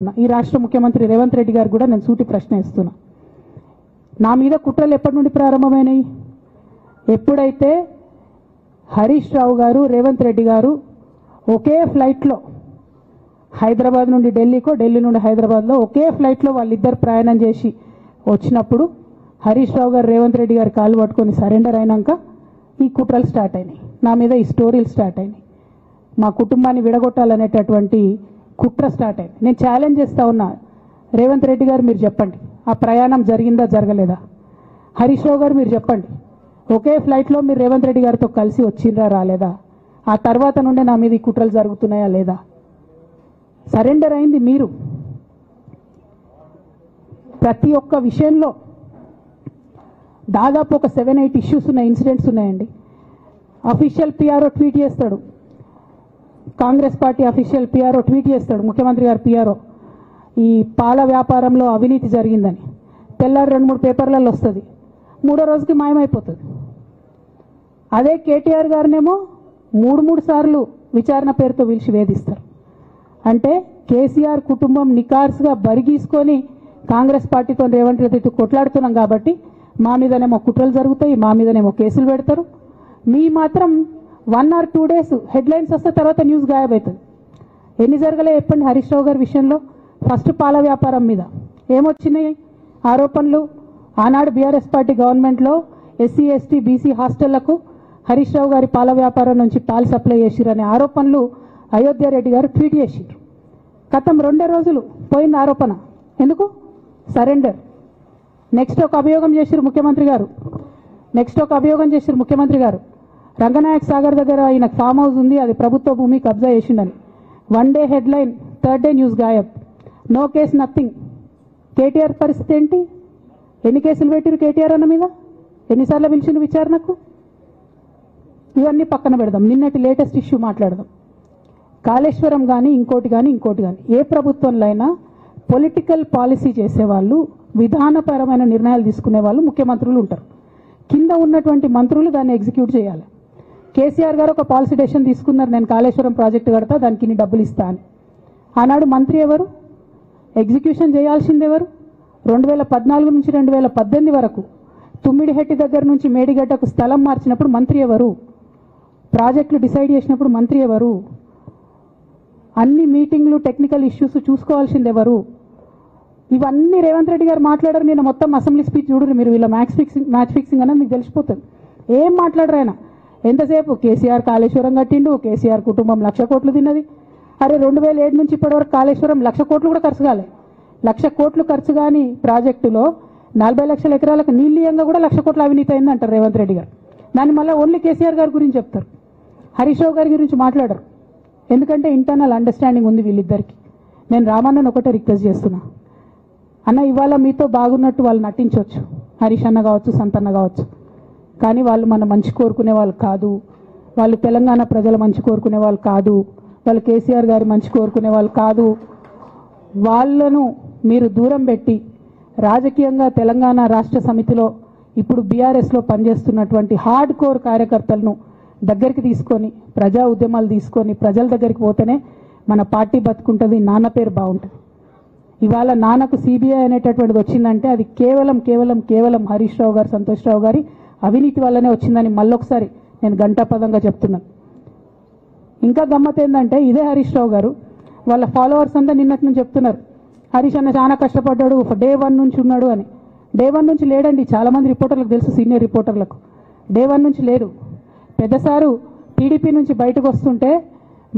ఈ రాష్ట్ర ముఖ్యమంత్రి రేవంత్ రెడ్డి గారు కూడా నేను సూటి ప్రశ్న ఇస్తున్నా. నా మీద కుట్రలు ఎప్పటి నుండి ప్రారంభమైనాయి? ఎప్పుడైతే హరీష్ రావు గారు రేవంత్ రెడ్డి గారు ఒకే ఫ్లైట్లో హైదరాబాద్ నుండి ఢిల్లీకో, ఢిల్లీ నుండి హైదరాబాద్లో ఒకే ఫ్లైట్లో వాళ్ళిద్దరు ప్రయాణం చేసి వచ్చినప్పుడు హరీష్ రావు గారు రేవంత్ రెడ్డి గారు కాలు పట్టుకొని సరెండర్ అయినాక ఈ కుట్రలు స్టార్ట్ అయినాయి. నా మీద ఈ స్టోరీలు స్టార్ట్ అయినాయి. మా కుటుంబాన్ని విడగొట్టాలనేటటువంటి కుట్ర స్టార్ట్ అయింది. నేను ఛాలెంజ్ చేస్తా ఉన్నా, రేవంత్ రెడ్డి గారు మీరు చెప్పండి, ఆ ప్రయాణం జరిగిందా జరగలేదా? హరీష్ రావు గారు మీరు చెప్పండి, ఒకే ఫ్లైట్లో మీరు రేవంత్ రెడ్డి గారితో కలిసి వచ్చిండ్రా రాలేదా? ఆ తర్వాత నుండే నా మీద ఈ కుట్రలు జరుగుతున్నాయా లేదా? సరెండర్ అయింది మీరు. ప్రతి ఒక్క విషయంలో దాదాపు ఒక 7-8 ఇష్యూస్ ఉన్నాయి, ఇన్సిడెంట్స్ ఉన్నాయండి. అఫీషియల్ పిఆర్ఓ ట్వీట్ చేస్తాడు, Congress party official PRO tweet చేస్తాడు, ముఖ్యమంత్రి గారు పిఆర్ఓ, ఈ పాల వ్యాపారంలో అవినీతి జరిగిందని. తెల్లారి 2-3 పేపర్లలో వస్తుంది, 3వ రోజుకి మాయమైపోతుంది. అదే కేటీఆర్ గారినేమో 3 సార్లు విచారణ పేరుతో పిలిచి వేధిస్తారు. అంటే కేసీఆర్ కుటుంబం నికార్స్గా బరిగీసుకొని కాంగ్రెస్ పార్టీతో రేవంత్ రెడ్డి కొట్లాడుతున్నాం కాబట్టి మా మీదనేమో కుట్రలు జరుగుతాయి, మా మీదనేమో కేసులు పెడతారు. మీ మాత్రం 1 or 2 days హెడ్లైన్స్ వస్తే తర్వాత న్యూస్ గాయబవుతుంది. ఎన్ని జరగలే చెప్పండి హరీష్ రావు గారి విషయంలో? ఫస్ట్ పాల వ్యాపారం మీద ఏమొచ్చినాయి ఆరోపణలు? ఆనాడు బీఆర్ఎస్ పార్టీ గవర్నమెంట్లో SC ST BC హాస్టళ్లకు Harish Rao గారి పాల వ్యాపారం నుంచి పాలు సప్లై చేసిరనే ఆరోపణలు అయోధ్య రెడ్డి గారు ట్వీట్ చేసిరు. గతం 2 రోజులు పోయింది ఆరోపణ. ఎందుకు? సరెండర్. నెక్స్ట్ ఒక అభియోగం చేసిరు ముఖ్యమంత్రి గారు, రంగనాయక్ సాగర్ దగ్గర ఆయన ఫామ్ హౌస్ ఉంది, అది ప్రభుత్వ భూమి, కబ్జా చేసిండని. 1 day headline, 3rd day news గాయబ్. No case, nothing. కేటీఆర్ పరిస్థితి ఏంటి? ఎన్ని కేసులు పెట్టిరు కేటీఆర్ అన్న మీద? ఎన్నిసార్లు పిలిచిండు విచారణకు? ఇవన్నీ పక్కన పెడదాం, నిన్నటి లేటెస్ట్ ఇష్యూ మాట్లాడదాం. కాళేశ్వరం కానీ ఇంకోటి కానీ ఏ ప్రభుత్వంలో అయినా పొలిటికల్ పాలసీ చేసేవాళ్ళు, విధానపరమైన నిర్ణయాలు తీసుకునే వాళ్ళు ముఖ్యమంత్రులు ఉంటారు. కింద ఉన్నటువంటి మంత్రులు దాన్ని ఎగ్జిక్యూట్ చేయాలి. కేసీఆర్ గారు ఒక పాలసీ డెసిషన్ తీసుకున్నారు, నేను కాళేశ్వరం ప్రాజెక్టు కడతా, దానికి ఇన్ని డబ్బులు ఇస్తా అని. ఆనాడు మంత్రి ఎవరు? ఎగ్జిక్యూషన్ చేయాల్సింది ఎవరు? 2014 నుంచి 2018 వరకు తుమ్మిడిహెట్టి దగ్గర నుంచి మేడిగడ్డకు స్థలం మార్చినప్పుడు మంత్రి ఎవరు? ప్రాజెక్టులు డిసైడ్ చేసినప్పుడు మంత్రి ఎవరు? అన్ని మీటింగ్లు, టెక్నికల్ ఇష్యూస్ చూసుకోవాల్సింది ఎవరు? ఇవన్నీ రేవంత్ రెడ్డి గారు మాట్లాడారు. నేను మొత్తం అసెంబ్లీ స్పీచ్ చూడరు మీరు, వీళ్ళ మ్యాచ్ ఫిక్సింగ్ అనేది మీకు తెలిసిపోతుంది. ఏం మాట్లాడరు ఆయన. ఎంతసేపు కేసీఆర్ కాళేశ్వరం కట్టిండు, కేసీఆర్ కుటుంబం 1,00,000 కోట్లు తిన్నది. అరే 2007 నుంచి ఇప్పటివరకు కాళేశ్వరం 1,00,000 కోట్లు కూడా ఖర్చు కాలే. 1,00,000 కోట్లు ఖర్చు కాని ప్రాజెక్టులో 40 లక్షల ఎకరాలకు నీళ్ళీయంగా కూడా 1,00,000 కోట్ల అవినీతి అయింది అంటారు రేవంత్ రెడ్డి గారు. దాన్ని మళ్ళీ ఓన్లీ కేసీఆర్ గారి గురించి చెప్తారు, హరీష్ రావు గారి గురించి మాట్లాడరు. ఎందుకంటే ఇంటర్నల్ అండర్స్టాండింగ్ ఉంది వీళ్ళిద్దరికి. నేను రామన్నను ఒకటే రిక్వెస్ట్ చేస్తున్నా, అన్న ఇవాళ మీతో బాగున్నట్టు వాళ్ళు నటించవచ్చు, హరీష్ అన్న కావచ్చు, సంతన్న కావచ్చు, కానీ వాళ్ళు మన మంచి కోరుకునే వాళ్ళు కాదు, వాళ్ళు తెలంగాణ ప్రజల మంచి కోరుకునే వాళ్ళు కాదు, వాళ్ళు కేసీఆర్ గారి మంచి కోరుకునే వాళ్ళు కాదు. వాళ్ళను మీరు దూరం పెట్టి రాజకీయంగా తెలంగాణ రాష్ట్ర సమితిలో ఇప్పుడు బీఆర్ఎస్లో పనిచేస్తున్నటువంటి హార్డ్ కోర్ కార్యకర్తలను దగ్గరికి తీసుకొని, ప్రజా ఉద్యమాలు తీసుకొని ప్రజల దగ్గరికి పోతేనే మన పార్టీ బతుకుంటుంది, నాన్న పేరు బాగుంటుంది. ఇవాళ నాన్నకు సిబిఐ అనేటటువంటిది వచ్చిందంటే అది కేవలం హరీష్ రావు గారు, సంతోష్ రావు గారి అవినీతి వల్లనే వచ్చిందని మళ్ళొకసారి నేను గంటాపదంగా చెప్తున్నాను. ఇంకా గమ్మత్ ఏంటంటే ఇదే హరీష్ రావు గారు వాళ్ళ ఫాలోవర్స్ అంతా నిన్నటి నుంచి చెప్తున్నారు, హరీష్ అన్న చాలా కష్టపడ్డాడు, డే 1 నుంచి ఉన్నాడు అని. డే 1 నుంచి లేడండి. చాలామంది రిపోర్టర్లకు తెలుసు, సీనియర్ రిపోర్టర్లకు డే 1 నుంచి లేరు. పెద్దసారు టీడీపీ నుంచి బయటకు వస్తుంటే,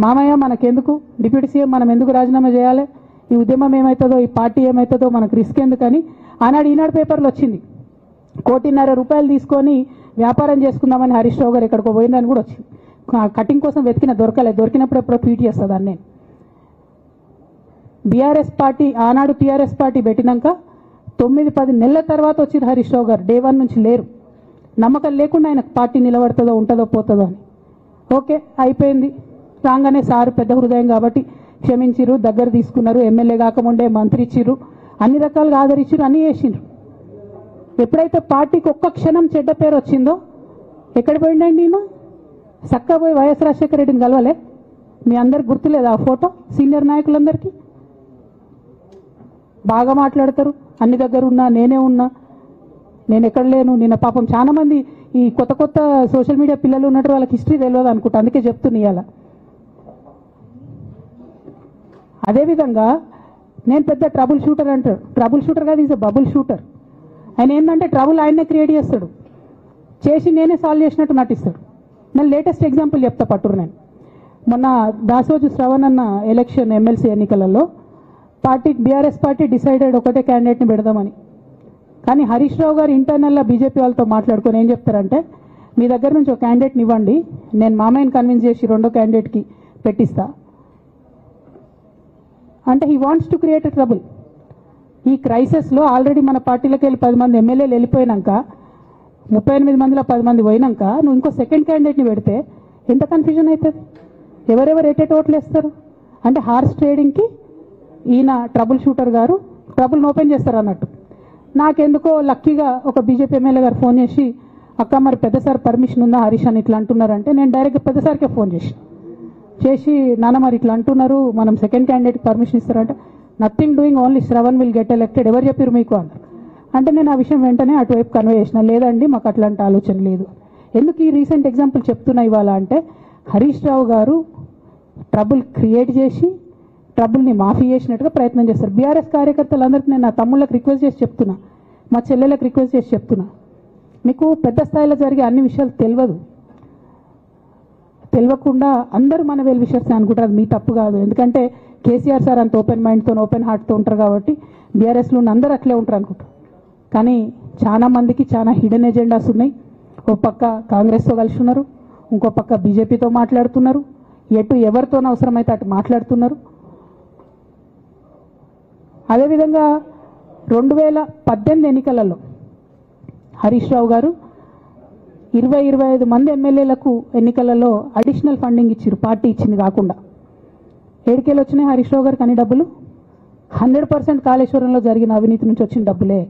మామయ్య మనకెందుకు, డిప్యూటీ సీఎం మనం ఎందుకు రాజీనామా చేయాలి, ఈ ఉద్యమం ఏమవుతుందో, ఈ పార్టీ ఏమవుతుందో మనకు రిస్క్ ఎందుకని ఆనాడు ఈనాడు పేపర్లో వచ్చింది. 1,50,00,000 రూపాయలు తీసుకొని వ్యాపారం చేసుకుందామని హరీష్ రావు గారు ఎక్కడికో పోయిందని కూడా వచ్చింది. కటింగ్ కోసం దొరికినప్పుడు ఎప్పుడో ట్వీట్ చేస్తుందని నేను. బీఆర్ఎస్ పార్టీ ఆనాడు టీఆర్ఎస్ పార్టీ పెట్టినాక 9-10 నెలల తర్వాత వచ్చింది హరీష్ రావు గారు. డే 1 నుంచి లేరు. నమ్మకం లేకుండా ఆయన పార్టీ నిలబడుతుందో ఉంటుందో పోతుందో అని. ఓకే అయిపోయింది. రాగానే సారు పెద్ద హృదయం కాబట్టి క్షమించిరు, దగ్గర తీసుకున్నారు, ఎమ్మెల్యే కాకముందే మంత్రి ఇచ్చిర్రు, అన్ని రకాలుగా ఆదరించిరు, అన్నీ చేసిండ్రు. ఎప్పుడైతే పార్టీకి ఒక్క క్షణం చెడ్డ పేరు వచ్చిందో ఎక్కడ పోయిండండి ఈయన? చక్కగా పోయి వైఎస్ రాజశేఖర రెడ్డిని కలవలే? మీ అందరికి గుర్తులేదా ఆ ఫోటో? సీనియర్ నాయకులందరికీ బాగా మాట్లాడతారు, అన్ని దగ్గర ఉన్నా, నేనే ఉన్నా, నేను ఎక్కడ లేను. నిన్న పాపం చాలా మంది ఈ కొత్త కొత్త సోషల్ మీడియా పిల్లలు ఉన్నట్టు వాళ్ళకి హిస్టరీ తెలియదు అనుకుంటా, అందుకే చెప్తున్నా ఇవాళ. అదేవిధంగా నేను పెద్ద ట్రబుల్ షూటర్ అంటారు. ట్రబుల్ షూటర్ కాదు, ఈజ్ అ బబుల్ షూటర్. ఆయన ఏంటంటే ట్రబుల్ ఆయన్నే క్రియేట్ చేస్తాడు, చేసి నేనే సాల్వ్ చేసినట్టు నటిస్తాడు. నేను లేటెస్ట్ ఎగ్జాంపుల్ చెప్తా పట్టురు. నేను మొన్న దాసోజు శ్రవణ్ అన్న ఎలక్షన్ ఎమ్మెల్సీ ఎన్నికలలో బీఆర్ఎస్ పార్టీ డిసైడెడ్ ఒకటే క్యాండిడేట్ని పెడదామని. కానీ హరీష్ రావు గారు ఇంటర్నల్గా బీజేపీ వాళ్ళతో మాట్లాడుకొని ఏం చెప్తారంటే, మీ దగ్గర నుంచి ఒక క్యాండిడేట్ని ఇవ్వండి, నేను మామయ్యని కన్విన్స్ చేసి రెండో క్యాండిడేట్కి పెట్టిస్తా అంటే he wants to create a trouble. ఈ క్రైసిస్లో ఆల్రెడీ మన పార్టీలోకి వెళ్ళి 10 మంది ఎమ్మెల్యేలు వెళ్ళిపోయినాక, 38 మందిలో 10 మంది పోయినాక నువ్వు ఇంకో సెకండ్ క్యాండిడేట్ని పెడితే ఎంత కన్ఫ్యూజన్ అవుతుంది? ఎవరెవరు ఎటెట్ ఓట్లు వేస్తారు? అంటే హార్స్ ట్రేడింగ్కి ఈయన ట్రబుల్ షూటర్ గారు ట్రబుల్ని ఓపెన్ చేస్తారు అన్నట్టు. నాకెందుకో లక్కీగా ఒక బీజేపీ ఎమ్మెల్యే గారు ఫోన్ చేసి, అక్క మరి పెద్దసారి పర్మిషన్ ఉందా హరీష్ అని ఇట్లా అంటున్నారంటే, నేను డైరెక్ట్గా పెద్దసారికే ఫోన్ చేసి నాన్న మరి ఇట్లా అంటున్నారు, మనం సెకండ్ క్యాండిడేట్కి పర్మిషన్ ఇస్తారంటే, nothing doing, only Shravan will get elected, ఎవరు చెప్పారు మీకు అన్నారు. అంటే నేను ఆ విషయం వెంటనే అటువైపు కన్వే చేసిన, లేదండి మాకు అట్లాంటి ఆలోచన లేదు. ఎందుకు ఈ రీసెంట్ ఎగ్జాంపుల్ చెప్తున్నా ఇవాళ అంటే, హరీష్ రావు గారు ట్రబుల్ క్రియేట్ చేసి ట్రబుల్ని మాఫీ చేసినట్టుగా ప్రయత్నం చేస్తారు. బీఆర్ఎస్ కార్యకర్తలందరికీ నేను నా తమ్ముళ్ళకి రిక్వెస్ట్ చేసి చెప్తున్నా, మా చెల్లెలకు రిక్వెస్ట్ చేసి చెప్తున్నా, మీకు పెద్ద స్థాయిలో జరిగే అన్ని విషయాలు తెలియకుండా అందరూ మన వెల్ విషర్స్ అనుకుంటారు. అది మీ తప్పు కాదు, ఎందుకంటే కేసీఆర్ సార్ అంత ఓపెన్ మైండ్తో ఓపెన్ హార్ట్తో ఉంటారు కాబట్టి బీఆర్ఎస్లో ఉన్న అందరూ అట్లే ఉంటారు అనుకుంటారు. కానీ చాలా మందికి చాలా హిడెన్ ఎజెండాస్ ఉన్నాయి. ఒక పక్క కాంగ్రెస్తో కలిసి ఉన్నారు, ఇంకో పక్క బీజేపీతో మాట్లాడుతున్నారు, ఎటు ఎవరితోనూ అవసరమైతే అటు మాట్లాడుతున్నారు. అదేవిధంగా 2018 ఎన్నికలలో హరీష్ రావు గారు 20-25 మంది ఎమ్మెల్యేలకు ఎన్నికలలో అడిషనల్ ఫండింగ్ ఇచ్చారు, పార్టీ ఇచ్చింది కాకుండా. ఏడికేలు వచ్చినాయి హరీష్ రావు గారికి అన్ని డబ్బులు? 100% కాళేశ్వరంలో జరిగిన అవినీతి నుంచి వచ్చిన డబ్బులే.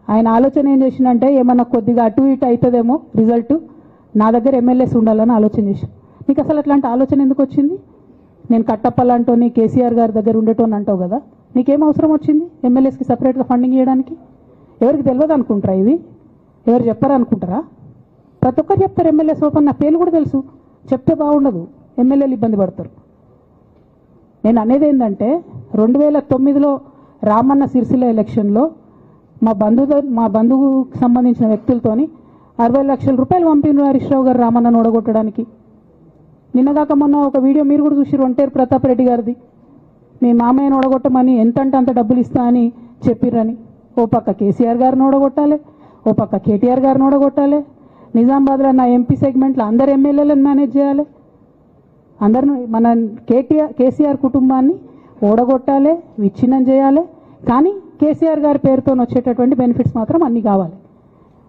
ఆయన ఆలోచన ఏం చేసిందంటే, ఏమన్నా కొద్దిగా అటు ఇటు అవుతుందేమో రిజల్ట్, నా దగ్గర ఎమ్మెల్యేస్ ఉండాలని ఆలోచన చేశాను. నీకు అసలు అట్లాంటి ఆలోచన ఎందుకు వచ్చింది? నేను కట్టప్పలాంటోని కేసీఆర్ గారి దగ్గర ఉండేటోని అంటావు కదా, నీకేం అవసరం వచ్చింది ఎమ్మెల్యేస్కి సపరేట్గా ఫండింగ్ ఇవ్వడానికి? ఎవరికి తెలియదు అనుకుంటారా? ఇది ఎవరు చెప్పారు అనుకుంటారా? ప్రతి ఒక్కరు చెప్తారు ఎమ్మెల్యేస్ ఓపెన్, నా పేర్లు కూడా తెలుసు, చెప్తే బాగుండదు, ఎమ్మెల్యేలు ఇబ్బంది పడతారు. నేను అనేది ఏంటంటే, 2009లో రామన్న సిరిసిల్ల ఎలక్షన్లో మా బంధువుకు సంబంధించిన వ్యక్తులతోని 60 లక్షల రూపాయలు పంపిన హరీష్ రావు గారు రామన్నను ఓడగొట్టడానికి. నిన్నగాక మొన్న ఒక వీడియో మీరు కూడా చూసి, ఒంటేరు ప్రతాప్ రెడ్డి గారిది, మీ మామయ్యను ఓడగొట్టమని ఎంతంటే అంత డబ్బులు ఇస్తా అని చెప్పిర్రని. ఓ పక్క కేసీఆర్ గారిని ఓడగొట్టాలి, ఓ పక్క కేటీఆర్ గారిని ఓడగొట్టాలి, నిజామాబాద్లో నా ఎంపీ సెగ్మెంట్లో అందరు ఎమ్మెల్యేలను మేనేజ్ చేయాలి, అందరిని మన కేసీఆర్ కుటుంబాన్ని ఓడగొట్టాలి, విచ్ఛిన్నం చేయాలి. కానీ కేసీఆర్ గారి పేరుతో వచ్చేటటువంటి బెనిఫిట్స్ మాత్రం అన్నీ కావాలి.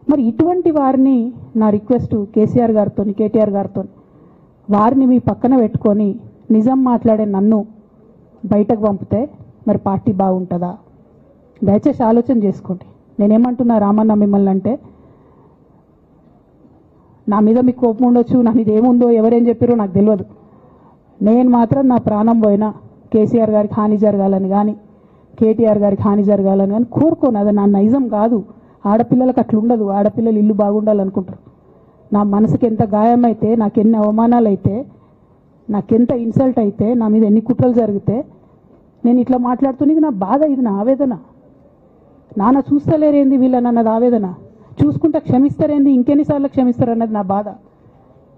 మరి ఇటువంటి వారిని నా రిక్వెస్ట్ కేసీఆర్ గారితో కేటీఆర్ గారితో, వారిని మీ పక్కన పెట్టుకొని నిజం మాట్లాడే నన్ను బయటకు పంపితే మరి పార్టీ బాగుంటుందా? దయచేసి ఆలోచన చేసుకోండి. నేనేమంటున్నా రామన్న మిమ్మల్ని అంటే, నా మీద మీకు కోపం ఉండొచ్చు, నా మీద ఏముందో ఎవరేం చెప్పారో నాకు తెలియదు. నేను మాత్రం నా ప్రాణం పోయినా కేసీఆర్ గారికి హాని జరగాలని కానీ కేటీఆర్ గారికి హాని జరగాలని కానీ కోరుకోను. అది నా నైజం కాదు. ఆడపిల్లలకు అట్లా ఉండదు. ఆడపిల్లలు ఇల్లు బాగుండాలనుకుంటారు. నా మనసుకి ఎంత గాయమైతే, నాకు ఎన్ని అవమానాలు అయితే, నాకెంత ఇన్సల్ట్ అయితే, నా మీద ఎన్ని కుట్రలు జరిగితే నేను ఇట్లా మాట్లాడుతున్నా, ఇది నా బాధ, ఇది నా ఆవేదన. నాన్న చూస్తలేరేంది వీళ్ళని అన్నది ఆవేదన, చూసుకుంటే క్షమిస్తారేంది ఇంకెన్నిసార్లు క్షమిస్తారు అన్నది నా బాధ.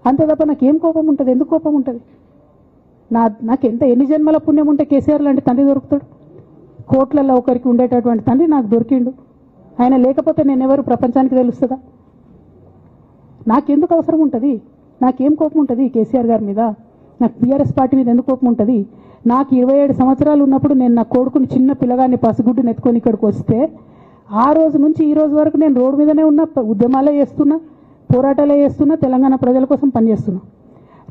అంతే తప్ప నాకేం కోపం ఉంటుంది? ఎందుకు కోపం ఉంటుంది? నాకు ఎన్ని జన్మల పుణ్యం ఉంటే కేసీఆర్ లాంటి తండ్రి దొరుకుతాడు? కోట్లలో ఒకరికి ఉండేటటువంటి తండ్రి నాకు దొరికిండు. ఆయన లేకపోతే నేనెవరు ప్రపంచానికి తెలుస్తుందా? నాకెందుకు అవసరం ఉంటుంది? నాకేం కోపం ఉంటుంది కేసీఆర్ గారి మీద? నాకు బీఆర్ఎస్ పార్టీ మీద ఎందుకు కోపం ఉంటుంది? నాకు 27 సంవత్సరాలు ఉన్నప్పుడు నేను నా కొడుకుని చిన్న పిల్లగాన్ని పసిగుడ్డుని ఎత్తుకొని ఇక్కడికి వస్తే, ఆ రోజు నుంచి ఈ రోజు వరకు నేను రోడ్డు మీదనే ఉన్నా, ఉద్యమాలే చేస్తున్నా, పోరాటాలే చేస్తున్నా, తెలంగాణ ప్రజల కోసం పనిచేస్తున్నా.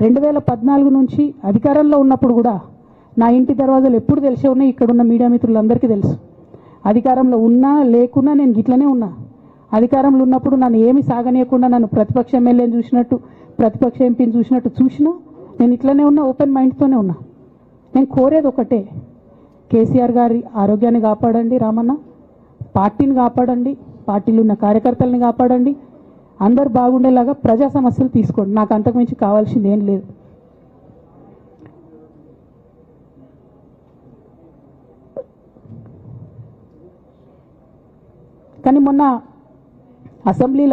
2014 నుంచి అధికారంలో ఉన్నప్పుడు కూడా నా ఇంటి దర్వాజాలు ఎప్పుడు తెలిసే ఉన్నాయి. ఇక్కడున్న మీడియా మిత్రులందరికీ తెలుసు. అధికారంలో ఉన్నా లేకున్నా నేను ఇట్లనే ఉన్నా. అధికారంలో ఉన్నప్పుడు నన్ను ఏమి సాగనీయకుండా నన్ను ప్రతిపక్ష ఎమ్మెల్యేని చూసినట్టు, ప్రతిపక్ష ఎంపీని చూసినట్టు చూసినా నేను ఇట్లనే ఉన్నా, ఓపెన్ మైండ్తోనే ఉన్నా. నేను కోరేది ఒకటే, కేసీఆర్ గారి ఆరోగ్యాన్ని కాపాడండి రామన్న, పార్టీని కాపాడండి, పార్టీలో ఉన్న కార్యకర్తల్ని కాపాడండి, అందరు బాగుండేలాగా ప్రజా సమస్యలు తీసుకోండి. నాకు అంతకుమించి కావాల్సింది ఏం లేదు. కానీ మొన్న అసెంబ్లీలో